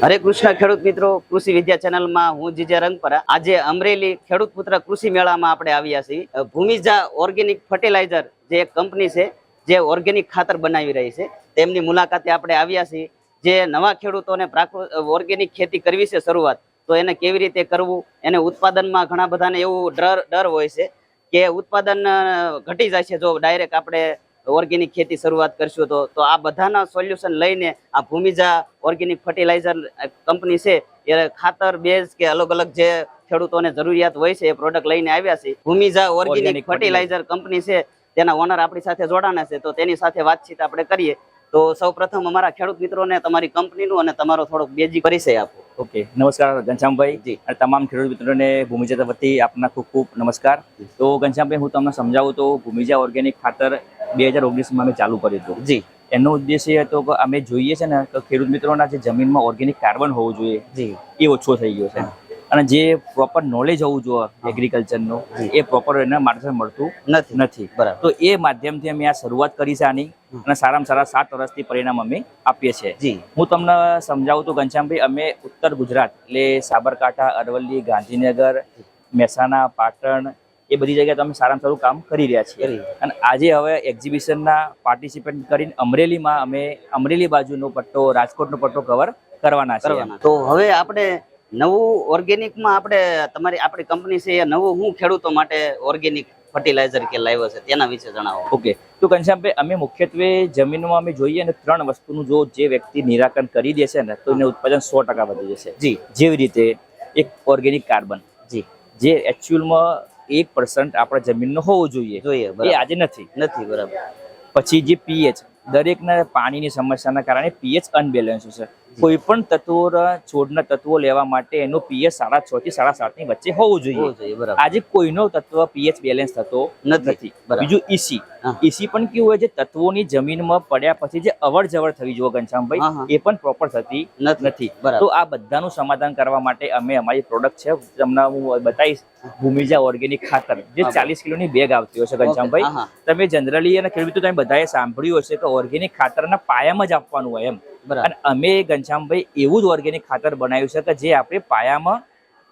હરે કૃષ્ણ ખેડૂત મિત્રો, કૃષિ વિદ્યા ચેનલમાં હું જીજે રંગપરા. આજે અમરેલી ખેડૂત પુત્ર કૃષિ મેળામાં આપણે આવ્યા છીએ. ભૂમિજા ઓર્ગેનિક ફર્ટિલાઇઝર જે એક કંપની છે જે ઓર્ગેનિક ખાતર બનાવી રહી છે, તેમની મુલાકાતે આપણે આવ્યા છીએ. જે નવા ખેડૂતોને ઓર્ગેનિક ખેતી કરવી છે શરૂઆત, તો એને કેવી રીતે કરવું, એને ઉત્પાદનમાં ઘણા બધાને એવું ડર હોય છે કે ઉત્પાદન ઘટી જાય છે જો ડાયરેક્ટ આપણે ઓર્ગેનિક ખેતી શરૂઆત કરશું તો આ બધાના સોલ્યુશન લઈને આ ભૂમિજા ઓર્ગેનિક ફર્ટિલાઇઝર કંપની છે એ ખાતર બેઝ કે અલગ અલગ જે ખેડૂતોને જરૂરિયાત હોય છે એ પ્રોડક્ટ લઈને આવ્યા છે. ભૂમિજા ઓર્ગેનિક ફર્ટિલાઇઝર કંપની છે, તેના ઓનર આપણી સાથે જોડાણા છે, તો તેની સાથે વાતચીત આપણે કરીએ. તો સૌ પ્રથમ અમારા ખેડૂત મિત્રોને તમારી કંપનીનું અને તમારો થોડોક બેઝિક પરિચય આપો. ઓકે, નમસ્કાર ઘનશ્યામભાઈ જી, અને તમામ ખેડૂત મિત્રોને ભૂમિજા વતી આપના ખૂબ ખૂબ નમસ્કાર. તો ઘનશ્યામભાઈ, હું તમને સમજાવું તો ભૂમિજા ઓર્ગેનિક ખાતર 2019માં અમે ચાલુ કર્યું હતું જી. એનો ઉદ્દેશ્ય હતો કે અમે જોઈએ છે ને કે ખેડૂત મિત્રોના જે જમીનમાં ઓર્ગેનિક કાર્બન હોવું જોઈએ જી, એ ઓછો થઈ ગયો છે, અને જે પ્રોપર નોલેજ હોવું જોઈએ એગ્રીકલ્ચરનું એ પ્રોપર એના માર્ગદર્શન મળતું નથી. બરાબર. તો એ માધ્યમથી અમે આ શરૂઆત કરી છે આની, અને સારામાં સારા 7 વર્ષથી પરિણામ અમે આપીએ છીએ. જી, હું તમને સમજાવું તો ઘનશ્યામભાઈ, અમે ઉત્તર ગુજરાત એટલે સાબરકાંઠા, અરવલ્લી, ગાંધીનગર, મહેસાણા, પાટણ એ બધી જગ્યાએ તો અમે સારામાં સારું કામ કરી રહ્યા છીએ. અને આજે હવે એક્ઝિબિશનના પાર્ટિસિપેટ કરીને અમરેલી બાજુનો પટ્ટો, રાજકોટનો પટ્ટો કવર કરવાના છે. તો હવે આપણે નવું ઓર્ગેનિકમાં આપણી કંપની છે એ નવું હું ખેડૂતો માટે ઓર્ગેનિક ફર્ટિલાઇઝર કે લાવ્યો છે તેના વિશે જણાવો. ઓકે, તો ઘનશ્યામભાઈ, અમે મુખ્યત્વે જમીનમાં અમે જોઈએ ને 3 વસ્તુનું જે વ્યક્તિ નિરાકરણ કરી દેશે ને તો એને ઉત્પાદન 100% વધી જશે. જી. જેવી રીતે એક ઓર્ગેનિક કાર્બન, જી, જે એકચ્યુઅલમાં 1% આપણા જમીનનો હોવો જોઈએ, એ આજે નથી. બરાબર. પછી જે પીએચ, દરેકના પાણીની સમસ્યાના કારણે પીએચ અનબેલેન્સ છે. કોઈ પણ છોડના તત્વો લેવા માટે એનું પીએચ 6.5 થી 7.5 ની વચ્ચે હોવું જોઈએ. આજે કોઈનો તત્વ પીએચ બેલેન્સ થતો નથી. બીજું ઈસી પણ કેવું હોય છે, તત્વોની જમીનમાં પડ્યા પછી જે અવર જવર થવી જોઈએ ઘનશ્યામભાઈ, એ પણ પ્રોપર થતી નથી. તો આ બધાનું સમાધાન કરવા માટે અમે અમારી પ્રોડક્ટ છે, તમને હું બતાવીશ, ભૂમિજા ઓર્ગેનિક ખાતર, જે 40 કિલોની બેગ આવતી હોય છે ઘનશ્યામભાઈ. તમે જનરલી અને ખેડૂતો તમે બધાએ સાંભળ્યું હશે કે ઓર્ગેનિક ખાતરના પાયામાં જ આપવાનું હોય એમ, અને અમે ઘનશ્યામભાઈ એવું જ ઓર્ગેનિક ખાતર બનાવ્યું છે કે જે આપણે પાયામાં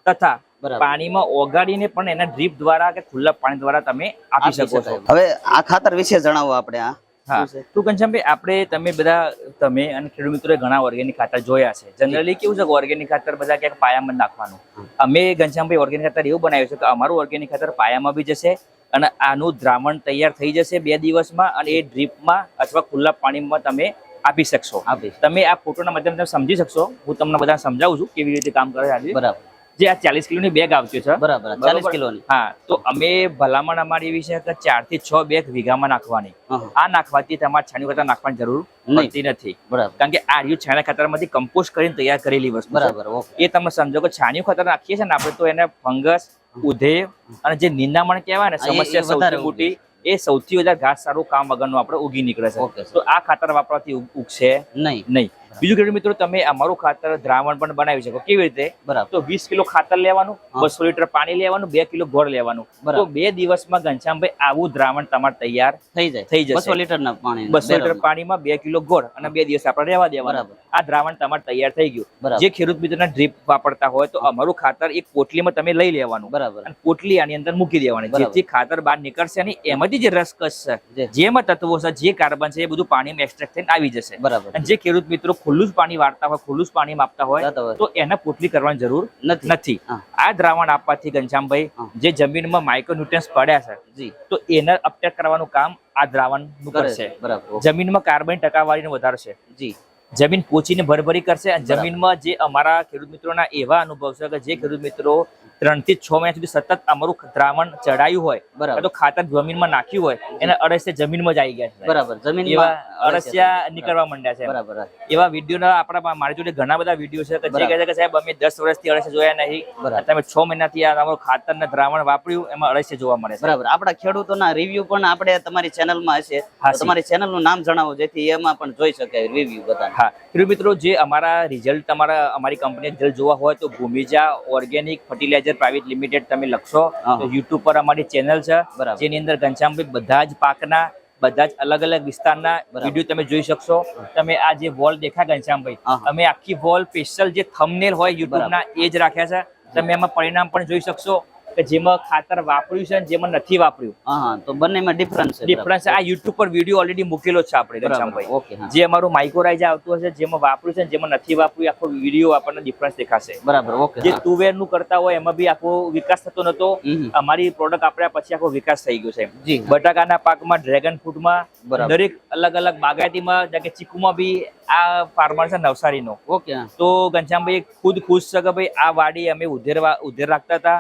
તથા પાણીમાં ઓગાળીને પણ એના ડ્રીપ દ્વારા કે ખુલ્લા પાણી દ્વારા તમે આપી શકો છો. હવે આ ખાતર વિશે જણાવો આપણે. હા, તો ઘનશ્યામભાઈ, તમે અને ખેડૂત મિત્રોએ ઘણા ઓર્ગેનિક ખાતર જોયા છે. જનરલી કેવું છે કે ઓર્ગેનિક ખાતર બધા ક્યાંક પાયામાં નાખવાનું. અમે ઘનશ્યામભાઈ ઓર્ગેનિક ખાતર એવું બનાવ્યું છે કે અમારું ઓર્ગેનિક ખાતર પાયામાં બી જશે, અને આનું દ્રાવણ તૈયાર થઈ જશે 2 દિવસમાં, અને એ ડ્રીપમાં અથવા ખુલ્લા પાણીમાં તમે આપી શકશો. તમે આ ફોટોના માધ્યમથી સમજી શકશો. હું તમને બધા સમજાવું છું કેવી રીતે કામ કરે છે. બરાબર. જે આ 40 કિલોની બેગ આવતી છે, બરાબર, 40 કિલોની. હા, તો અમે ભલામણ અમારી એવી છે કે 4 થી 6 બેગ વીઘામાં નાખવાની. આ નાખવાથી તમારે છાણિયું ખાતર નાખવાની જરૂર પડતી નથી. કારણ કે આ છાણિયા ખાતરમાંથી કમ્પોસ્ટ કરીને તૈયાર કરેલી વસ્તુ. બરાબર. એ તમે સમજો કે છાણિયું ખાતર નાખીએ છીએ ને આપણે, તો એને ફંગસ, ઉધેય અને જે નિંદામણ કહેવાય ને સમસ્યા સૌથી મોટી, એ સૌથી વધારે ઘાસ સારું કામ વગરનું આપણે ઉગી નીકળે છે. તો આ ખાતર વાપરવાથી ઉગશે નહીં. બીજું ખેડૂત મિત્રો, તમે અમારું ખાતર દ્રાવણ પણ બનાવી શકો. કેવી રીતે? તો 20 કિલો ખાતર લેવાનું, 200 લીટર પાણી લેવાનું, 2 કિલો ગોળ લેવાનું. તો 2 દિવસમાં ઘનશ્યામભાઈ આવું દ્રાવણ તમારે તૈયાર થઈ જશે. 200 લીટર પાણીમાં 2 કિલો ગોળ અને 2 દિવસ આપણે રહેવા દેવાના. આ દ્રાવણ તમારે તૈયાર થઈ ગયું. જે ખેડૂત મિત્રોના ડ્રીપ વાપરતા હોય તો અમારું ખાતર એક પોટલીમાં તમે લઈ લેવાનું, અને પોટલી આની અંદર મૂકી દેવાની, જેથી ખાતર બહાર નીકળશે નહીં. એમાંથી જે રસકસ છે, જેમાં તત્વો છે, જે કાર્બન છે, એ બધું પાણીમાં એક્સ્ટ્રેક્ટ થઈને આવી જશે. અને જે ખેડૂત મિત્રો ખુલ્લું જ પાણી વાળતા હોય, ખુલ્લું જ પાણી આપતા હોય, તો એને પોટલી કરવાની જરૂર નથી. આ દ્રાવણ આપવાથી ઘનશ્યામભાઈ, જે જમીનમાં માઇક્રોન્યુટ્રિયન્ટ્સ પડ્યા છે, તો એને અપટેક કરવાનું કામ આ દ્રાવણ કરશે. જમીનમાં કાર્બન ટકાવારીને વધારશે. જમીન પોચીને ભરભરી કરશે. જમીનમાં જે અમારા ખેડૂત મિત્રોના એવા અનુભવ છે કે જે ખેડૂત મિત્રો 3 થી 6 મહિના સુધી સતત અમારું દ્રાવણ ચડાયું હોય, તો ખાતર જમીનમાં નાખ્યું હોય, એને અળસિયા જમીનમાં જ આવી ગયા છે. એવા અળસિયા નીકળવા માંડ્યા છે. એવા વિડીયો આપણા મારી જોડે ઘણા બધા વિડીયો છે કે જે કહે છે કે સાહેબ અમે 10 વર્ષથી અળસિયા જોયા નહીં, તમે 6 મહિનાથી આ અમારું ખાતર ને દ્રાવણ વાપર્યું, એમાં અળસિયા જોવા મળે છે. બરાબર. આપણા ખેડૂતોના રિવ્યુ પણ આપણે તમારી ચેનલમાં હશે. તમારી ચેનલનું નામ જણાવો જેથી એમાં પણ જોઈ શકાય રિવ્યુ બધા. હા, ખેડૂત મિત્રો, જે અમારા રિઝલ્ટ અમારી કંપની રિઝલ્ટ જોવા હોય તો ભૂમિજા ઓર્ગેનિક ફર્ટિલાઇઝર પ્રાઇવેટ લિમિટેડ તમે લખશો તો યુટ્યુબ પર અમારી ચેનલ છે, જેની અંદર ઘનશ્યામભાઈ બધા જ પાકના બધા જ અલગ અલગ વિસ્તારના વિડીયો તમે જોઈ શકશો. તમે આ જે વોલ દેખાય ઘનશ્યામભાઈ, અમે આખી વોલ સ્પેશિયલ જે થંબનેલ હોય યુટ્યુબ ના એ જ રાખ્યા છે. તમે એમાં પરિણામ પણ જોઈ શકશો કે જેમાં ખાતર વાપર્યું છે અને જેમાં નથી વાપર્યું. તો બંનેમાં ડિફરન્સ આ યુટ્યુબ પર વિડીયો ઓલરેડી મૂકેલો છે આપણે ઘનશ્યામભાઈ. જે અમારું માઇક્રોરાઇઝ આવતું હશે, જેમાં વાપર્યું છે જેમાં નથી વાપર્યું, આખો વિડીયો આપણને ડિફરન્સ દેખાશે. બરાબર. ઓકે. જે તુવેર નું કરતા હોય એમાં બી આખો વિકાસ થતો નતો, અમારી પ્રોડક્ટ આપ્યા પછી આખો વિકાસ થઈ ગયો છે. બટાકાના પાકમાં, ડ્રેગન ફ્રૂટમાં, દરેક અલગ અલગ બાગાયતીમાં, જેમ કે ચીકુમાં બી આ ફાર્મર છે નવસારીનો. ઓકે. તો ઘનશ્યામભાઈ ખુદ ખુશ છે કે ભાઈ આ વાડી અમે ઉધેર રાખતા હતા,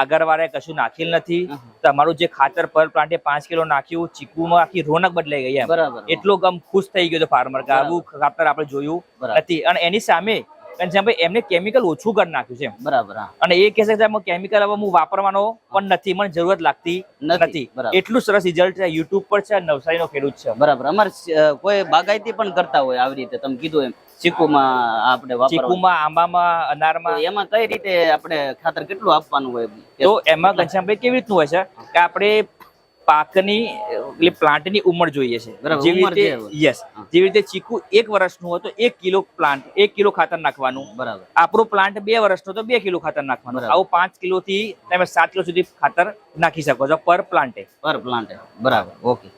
આગળ વાળે કશું નાખેલ નથી. તમારું જે ખાતર પર પ્લાન્ટે 5 કિલો નાખ્યું, ચીકુમાં આખી રોનક બદલાઈ ગઈ. બરાબર. એટલો ગમ ખુશ થઈ ગયો ફાર્મર કે આવું ખાતર આપણે જોયું નથી. અને એની સામે ઘનશ્યામભાઈ એમને કેમિકલ ઓછું કરી નાખ્યું છે. બરાબર. અને એ કહે છે કે કેમિકલ હવે હું વાપરવાનો પણ નથી, મને જરૂરત લાગતી નથી. એટલું સરસ રિઝલ્ટ છે, યુટ્યુબ પર છે, નવસારીનો ખેડૂત છે. બરાબર. અમારે કોઈ બાગાયતી પણ કરતા હોય આવી રીતે તમે કીધું એમ, ચીકુમાં આપણે ચીકુમાં, આંબામાં, અનારમાં, એમાં કઈ રીતે આપણે ખાતર કેટલું આપવાનું હોય? તો એમાં ઘનશ્યામભાઈ કેવી રીતનું હોય છે કે આપણે પાકની એટલે પ્લાન્ટની ઉંમર જોઈએ છે. જેવી રીતે ચીકુ 1 વર્ષનું હોય તો 1 કિલો પ્લાન્ટ 1 કિલો ખાતર નાખવાનું. બરાબર. આપણો પ્લાન્ટ 2 વર્ષનો તો 2 કિલો ખાતર નાખવાનું. આવું 5 કિલો થી તમે 7 કિલો સુધી ખાતર નાખી શકો છો પર પ્લાન્ટે. બરાબર. ઓકે.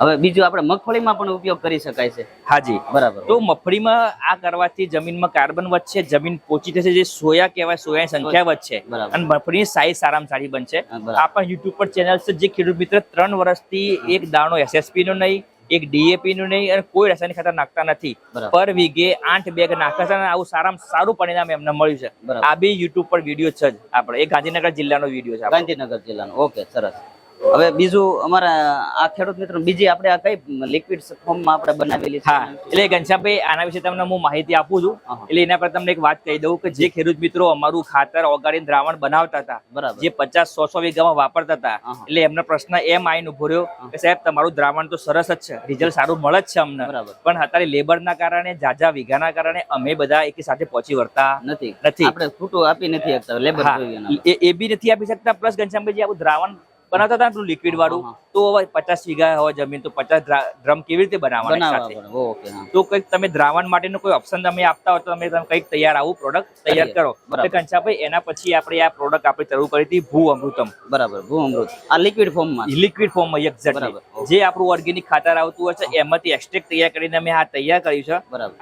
હવે બીજું આપણે મગફળીમાં પણ ઉપયોગ કરી શકાય છે. હાજી. બરાબર. તો મગફળીમાં આ કરવાથી જમીનમાં કાર્બન વધશે, જમીન પોચી થશે, જે સોયા કહેવાય સોયાની સંખ્યા વધશે અને મગફળીની સાઈઝ સારામાં સારી બનશે. આપણા યુટ્યુબ પર ચેનલ છે, જે ખેડૂત મિત્ર 3 વર્ષથી એક દાણો એસએસપી નો નહીં, એક ડીએપી નું નહીં અને કોઈ રાસાયણિક ખાતર નાખતા નથી. પર વીઘે 8 બેગ નાખે છે અને આવું સારામાં સારું પરિણામ એમને મળ્યું છે. આ બી યુટ્યુબ પર વિડીયો છે જ આપણે. એ ગાંધીનગર જિલ્લાનો વિડીયો છે. ગાંધીનગર જિલ્લાનો. ઓકે, સરસ. હવે બીજું અમારા આ ખેડૂત મિત્રો બીજી આપણે આ કઈ લિક્વિડ ફોર્મમાં આપણે બનાવેલી છે? એટલે ઘનશ્યામભાઈ આના વિશે તમને હું માહિતી આપું છું. એટલે એના પર તમને એક વાત કહી દઉં કે જે ખેડૂત મિત્રો અમારું ખાતર ઓગાળીને દ્રાવણ બનાવતા હતા, જે 50-100 વીઘામાં વાપરતા હતા, એટલે એમનો પ્રશ્ન એમ આવીને ઉભો રહ્યો કે સાહેબ તમારું દ્રાવણ તો સરસ જ છે, રિઝલ્ટ સારું મળે જ છે અમને, પણ અત્યારે લેબરના કારણે, જાજા વીઘાના કારણે અમે બધા એકી સાથે પહોંચી વળતા નથી. આપણે છૂટું આપી નથી શકતા, લેબર એ બી નથી આપી શકતા. પ્લસ ઘનશ્યામભાઈ જે આવું દ્રાવણ બનાવતા હતા પેલું લિક્વિડ વાળું, તો 50 વીઘા હોય જમીન તો 50 ડ્રમ કેવી રીતે બનાવવાના? તો કઈક તમે દ્રાવણ માટેનો કોઈ ઓપ્શન તમે આપતા હોય તો તમે કઈક તૈયાર આવું પ્રોડક્ટ તૈયાર કરો. ઘનશ્યામભાઈ એના પછી આપણે આ પ્રોડક્ટ આપણે શરૂ કરી હતી ભૂ અમૃતમ. બરાબર. ભૂ અમૃત આ લિક્વિડ ફોર્મમાં એક્ઝેક્ટલી જે આપણું ઓર્ગેનિક ખાતર આવતું હોય છે એમાંથી એક્સ્ટ્રેક્ટ તૈયાર કરીને અમે આ તૈયાર કર્યું છે.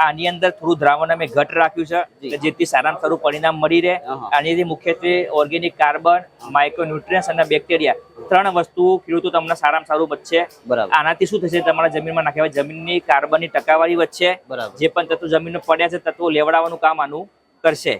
આની અંદર થોડું દ્રાવણ અમે ઘટ રાખ્યું છે કે જેથી સારામાં સારું પરિણામ મળી રહે. આની મુખ્યત્વે ઓર્ગેનિક કાર્બન, માઇક્રોન્યુટ્રિયન્ટ્સ અને બેક્ટેરિયા 3 વસ્તુ ખેડૂતો તમને સારામાં સારું બચશે. આનાથી શું થશે? તમારા જમીનમાં નાખ્યા જમીનની કાર્બનની ટકાવારી વધશે. જે પણ તત્વો જમીનમાં પડ્યા છે તત્વો લેવડાવવાનું કામ આનું કરશે.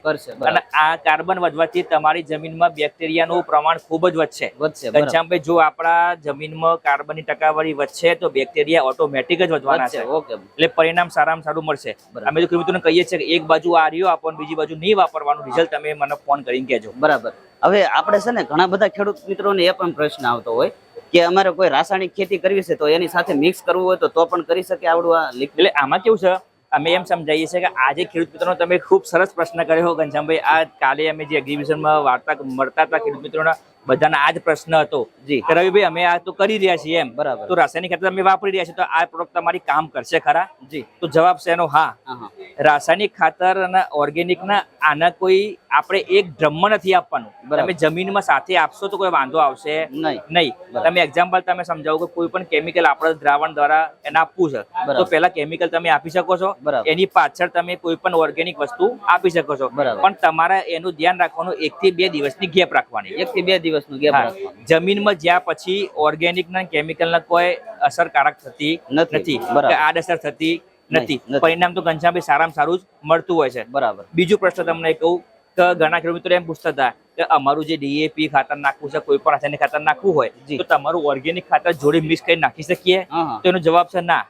અને આ કાર્બન વધવાથી તમારી જમીનમાં બેક્ટેરિયાનું પ્રમાણ ખૂબ જ વધશે. ઘનશ્યામભાઈ જો આપણા જમીનમાં કાર્બનની ટકાવારી વધશે તો બેક્ટેરિયા ઓટોમેટિક જ વધવાના છે. એટલે પરિણામ સારામાં સારું મળશે. અમે તો ખેડૂતોને કહીએ છીએ કે એક બાજુ આ રહ્યો આપણને, બીજી બાજુ નહીં વાપરવાનું. રિઝલ્ટ તમે મને ફોન કરીને કહેજો. બરાબર. હવે આપણે છે ને ઘણા બધા ખેડૂત મિત્રોને એ પણ પ્રશ્ન આવતો હોય કે અમારે કોઈ રાસાયણિક ખેતી કરવી છે તો એની સાથે મિક્સ કરવું હોય તો પણ કરી શકે આવડું આ લિક્વિડ? એટલે આમાં કેવું છે, અમે એમ સમજાવીએ છીએ કે આજે ખેડૂત મિત્રોનો તમે ખૂબ સરસ પ્રશ્ન કર્યો ઘનશ્યામભાઈ. આ કાલે અમે જે એક્ઝિબિશનમાં વાર્તા મળતા હતા ખેડૂત મિત્રોના, બધાના આ જ પ્રશ્ન હતો કે રવિભાઈ અમે આ તો કરી રહ્યા છીએ એમ, તો રાસાયણિક ખાતર અમે વાપરી રહ્યા છીએ, તો આ પ્રોડક્ટ તમારી કામ કરશે ખરા? તો જવાબ છે એનો હા. રાસાયણિક ખાતર અને ઓર્ગેનિક ના આના કોઈ આપણે એક ડ્રમમાં નથી આપવાનું. તમે જમીનમાં સાથે આપશો તો કોઈ વાંધો આવશે નહીં. તમે એક્ઝામ્પલ તમે સમજાવો કે કોઈ પણ કેમિકલ આપણે દ્રાવણ દ્વારા એને આપવું છે, તો પેલા કેમિકલ તમે આપી શકો છો, એની પાછળ તમે કોઈ પણ ઓર્ગેનિક વસ્તુ આપી શકો છો, પણ તમારે એનું ધ્યાન રાખવાનું 1 થી 2 દિવસની ગેપ રાખવાની. 1 થી 2 દિવસનું ગેપ રાખવાનું. જમીનમાં જ્યાં પછી ઓર્ગેનિક ના કેમિકલ ના કોઈ અસરકારક થતી નથી, આડઅસર થતી નથી. પરિણામ તો ઘનશ્યામભાઈ સારામાં સારું જ મળતું હોય છે. બરાબર. બીજો પ્રશ્ન તમને કહું કે ઘણા ખેડૂત મિત્રો એમ પૂછતા હતા કે અમારું જે ડીએપી ખાતર નાખવું છે, કોઈ પણ રાસાયણિક ખાતર નાખવું હોય તો તમારું ઓર્ગેનિક ખાતર જોડે મિક્સ કરી નાખી શકીએ? તો એનો જવાબ છે ના.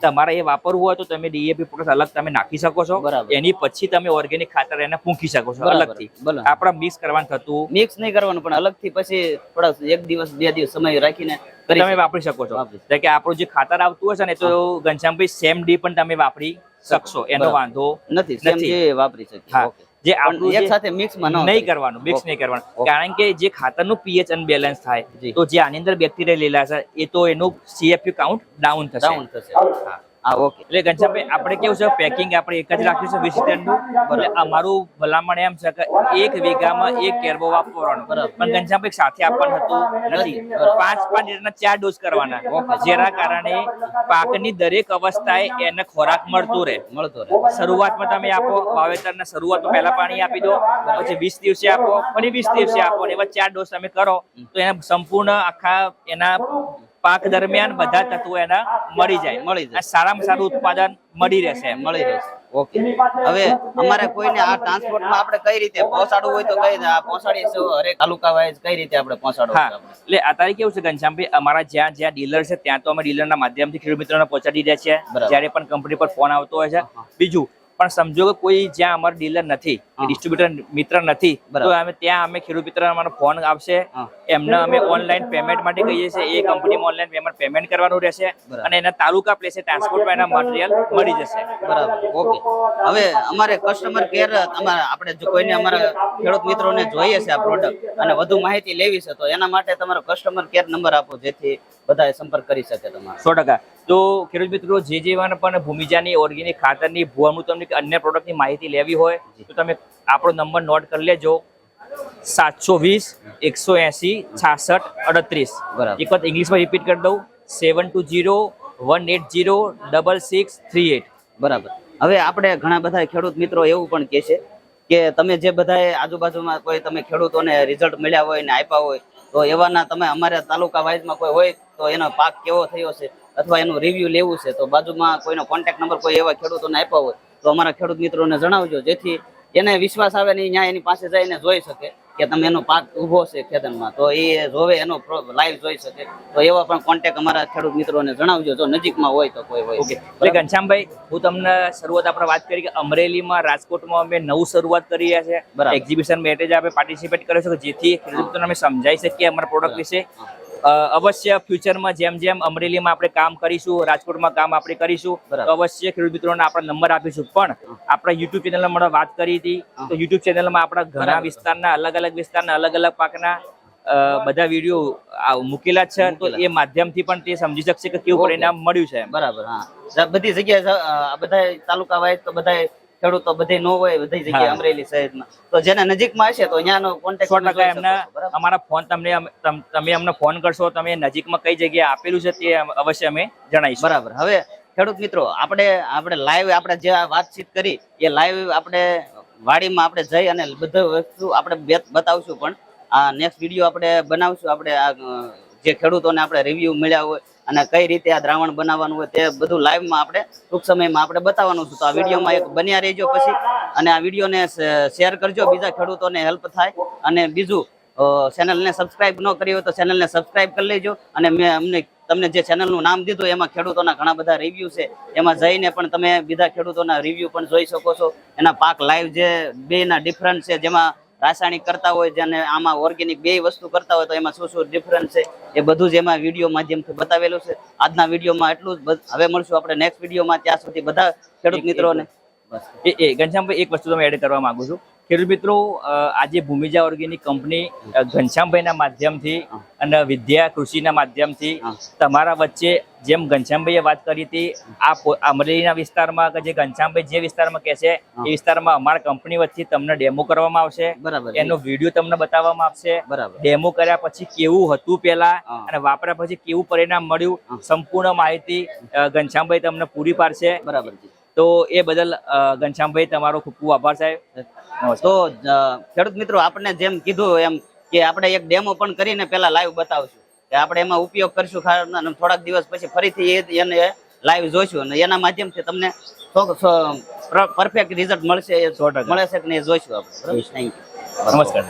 તમારે એ વાપરવું હોય તો તમે ડીએપી પ્રોડક્ટ અલગ તમે નાખી શકો છો, એની પછી તમે ઓર્ગેનિક ખાતર એને પૂંખી શકો છો અલગથી. આપણા મિક્સ કરવાનું થતું મિક્સ નહીં કરવાનું, પણ અલગથી પછી થોડા 1 દિવસ 2 દિવસ સમય રાખીને તમે વાપરી શકો છો. કે આપણું જે ખાતર આવતું હશે ને તો ઘનશ્યામભાઈ સેમ ડી પણ તમે વાપરી શકશો, એનો વાંધો નથી, સેમ નથી. જે વાપરી શકીએ. હા. ઓકે. જે પણ આપણું એક જે સાથે મિક્સમાં નહીં કરવાનું, મિક્સ નહીં કરવાનું, કારણ કે જે ખાતરનું pH અનબેલેન્સ થાય જી. તો જે આની અંદર બેક્ટેરિયા લેલા છે એ તો એનું CFU કાઉન્ટ ડાઉન થશે. ડાઉન થશે. હા, ઓકે. એટલે ઘનશ્યામભાઈ આપણે કેવું છે, પેકિંગ આપણે એક જ રાખ્યું છે 20 લીટરનું. એટલે અમારું ભલામણ એમ છે કે 1 વીઘામાં 1 કેરબો વાપરવાનો. પણ ઘનશ્યામભાઈ સાથે આપવાનું હતું નથી. 5 લીટરના 4 ડોઝ કરવાના, જેના કારણે પાકની દરેક અવસ્થાએ એને ખોરાક મળતો રહે. શરૂઆતમાં તમે આપો, વાવેતરના શરૂઆતમાં પહેલા પાણી આપી દો, પછી 20 દિવસે આપો, ફરી 20 દિવસે આપો, અને એવા 4 ડોઝ તમે કરો તો એને સંપૂર્ણ આખા એના પાક દરમિયાન બધા તત્વો એના મળી જાય. સારામાં સારું ઉત્પાદન મળી રહેશે. ઓકે. હવે અમારે કોઈને આ ટ્રાન્સપોર્ટમાં આપણે કઈ રીતે પહોંચાડવું હોય તો કઈ રીતે આ પહોંચાડીશું? હરેક તાલુકા વાઇઝ કઈ રીતે આપણે પહોંચાડવું? હા, એટલે અત્યારે કેવું છે ઘનશ્યામભાઈ, અમારા જ્યાં જ્યાં ડીલર છે ત્યાં તો અમે ડીલરના માધ્યમથી ખેડૂત મિત્રોને પહોંચાડી રહ્યા છીએ, જ્યારે પણ કંપની પર ફોન આવતો હોય છે. બીજું પણ સમજો કે કોઈ જ્યાં અમારું ડીલર નથી, ડિસ્ટ્રીબ્યુટર મિત્ર નથી, તો અમે ત્યાં અમે ખેડૂત મિત્ર અમારો ફોન આવશે, એમને અમે ઓનલાઈન પેમેન્ટ માટે કહીએ છીએ. એ કંપનીમાં ઓનલાઈન પેમેન્ટ કરવાનું રહેશે અને એના તાલુકા પ્લેસે ટ્રાન્સપોર્ટમાં એના મટીરિયલ મળી જશે. બરાબર. ઓકે. હવે અમારે કસ્ટમર કેર આપણે જો કોઈને અમારા ખેડૂત મિત્રોને જોઈએ છે આ પ્રોડક્ટ અને વધુ માહિતી લેવી છે તો એના માટે તમારો કસ્ટમર કેર નંબર આપો, જેથી બધા સંપર્ક કરી શકે તમારો. 100%. તો ખેડૂત મિત્રો જે જેવાને પણ ભૂમિજાની ઓર્ગેનિક ખાતરની, ભૂઅમૃતમની કે અન્ય પ્રોડક્ટની માહિતી લેવી હોય તો તમે આપણો નંબર નોટ કરી લેજો, 720 180 66 38. બરાબર. એક વખત ઇંગ્લિશમાં રિપીટ કરી દઉં, 720 180 6638. બરાબર. હવે આપણે ઘણા બધા ખેડૂત મિત્રો એવું પણ કહે છે કે તમે જે બધાએ આજુબાજુમાં કોઈ તમે ખેડૂતોને રિઝલ્ટ મળ્યા હોય ને આપ્યા હોય તો એવાના તમે અમારા તાલુકા વાઇઝમાં કોઈ હોય તો એનો પાક કેવો થયો છે અથવા એનું રિવ્યુ લેવું છે તો બાજુમાં કોઈનો કોન્ટેક્ટ નંબર કોઈ એવા ખેડૂતોને આપ્યા હોય તો અમારા ખેડૂત મિત્રોને જણાવજો, જેથી એને વિશ્વાસ આવે ને ત્યાં એની પાસે જઈને જોઈ શકે કે તમે એનો પાક ઉભો છે ખેતરમાં, તો એ જોવે, એનો લાઈવ જોઈ શકે. તો એવા પણ કોન્ટેક્ટ અમારા ખેડૂત મિત્રોને જણાવજો જો નજીકમાં હોય તો કોઈ હોય. એટલે ઘનશ્યામભાઈ, હું તમને શરૂઆત આપણે વાત કરી કે અમરેલીમાં, રાજકોટમાં અમે નવું શરૂઆત કરી રહ્યા છે. એક્ઝિબિશન માટે જ આપણે પાર્ટિસિપેટ કર્યો છે, જેથી ખેડૂતોને અમે સમજાવી શકીએ અમારા પ્રોડક્ટ વિશે. અવશ્ય ફ્યુચરમાં જેમ જેમ અમરેલીમાં આપણે કામ કરીશું, રાજકોટમાં કામ આપણે કરીશું, તો અવશ્ય ખેડૂત મિત્રોને આપણા નંબર આપીશું. પણ આપણા યુટ્યુબ ચેનલમાં વાત કરી હતી તો યુટ્યુબ ચેનલમાં આપણા ઘણા વિસ્તારના, અલગ અલગ વિસ્તારના, અલગ અલગ પાકના બધા વિડીયો મૂકેલા છે, તો એ માધ્યમથી પણ તે સમજી શકશે કે કેવું પરિણામ મળ્યું છે. બરાબર. હા, બધી જગ્યાએ બધા તાલુકા વાઇઝ તો બધા ખેડૂતો બધે ન હોય, બધી જગ્યાએ અમરેલી શહેરમાં તો જેના નજીકમાં હશે તો ત્યાંનો કોન્ટેક્ટ 100% એમને અમારા ફોન તમે અમને ફોન કરશો, તમે નજીકમાં કઈ જગ્યાએ આપેલું છે તે અવશ્ય અમે જણાવીશું. બરાબર. હવે ખેડૂત મિત્રો, આપણે લાઈવ આપણે જે વાતચીત કરી એ લાઈવ આપણે વાડીમાં આપણે જઈ અને બધું વસ્તુ આપણે બતાવશું. પણ આ નેક્સ્ટ વિડીયો આપણે બનાવશું, આપણે આ જે ખેડૂતોને આપણે રિવ્યુ મળ્યા હોય અને કઈ રીતે આ દ્રાવણ બનાવવાનું હોય તે બધું લાઈવમાં આપણે ટૂંક સમયમાં આપણે બતાવવાનું છે. તો આ વિડીયોમાં એક બન્યા રહેજો પછી, અને આ વિડીયોને શેર કરજો, બીજા ખેડૂતોને હેલ્પ થાય. અને બીજું, ચેનલને સબસ્ક્રાઇબ ન કરી હોય તો ચેનલને સબસ્ક્રાઇબ કરી લેજો. અને મેં તમને જે ચેનલનું નામ દીધું એમાં ખેડૂતોના ઘણા બધા રિવ્યુ છે, એમાં જઈને પણ તમે બીજા ખેડૂતોના રિવ્યુ પણ જોઈ શકો છો. એના પાક લાઈવ જે બેના ડિફરન્સ છે, જેમાં રાસાયણિક કરતા હોય જેને આમાં ઓર્ગેનિક બે વસ્તુ કરતા હોય તો એમાં શું શું ડિફરન્સ છે એ બધું જ એમાં વિડીયો માધ્યમથી બતાવેલું છે. આજના વિડીયોમાં એટલું જ. હવે મળશું આપણે નેક્સ્ટ વિડીયોમાં. ત્યાં સુધી બધા ખેડૂત મિત્રોને ઘનશ્યામભાઈ એક વસ્તુ તમે એડ કરવા માંગુ છું. ખેડૂત મિત્રો, આજે ભૂમિજા ઓર્ગેનિક કંપની ઘનશ્યામભાઈના માધ્યમથી અને વિદ્યા કૃષિના માધ્યમથી તમારા વચ્ચે, જેમ ઘનશ્યામભાઈએ વાત કરી હતી, આ અમરેલીના વિસ્તારમાં કે જે ઘનશ્યામભાઈ જે વિસ્તારમાં કહે છે એ વિસ્તારમાં અમારા કંપની વચ્ચે તમને ડેમો કરવામાં આવશે. એનો વિડીયો તમને બતાવવામાં આવશે. ડેમો કર્યા પછી કેવું હતું પહેલા અને વાપર્યા પછી કેવું પરિણામ મળ્યું, સંપૂર્ણ માહિતી ઘનશ્યામભાઈ તમને પૂરી પાડશે. બરાબર. તો એ બદલ ઘનશ્યામભાઈ તમારો ખૂબ ખૂબ આભાર સાહેબ. તો ખેડૂત મિત્રો, આપણે જેમ કીધું એમ કે આપણે એક ડેમો પણ કરીને પેલા લાઈવ બતાવશું કે આપણે એમાં ઉપયોગ કરશું. થોડાક દિવસ પછી ફરીથી એને લાઈવ જોઈશું અને એના માધ્યમથી તમને પરફેક્ટ રિઝલ્ટ મળશે, મળે છે કે નહીં જોઈશું આપણે. Thank you. નમસ્કાર.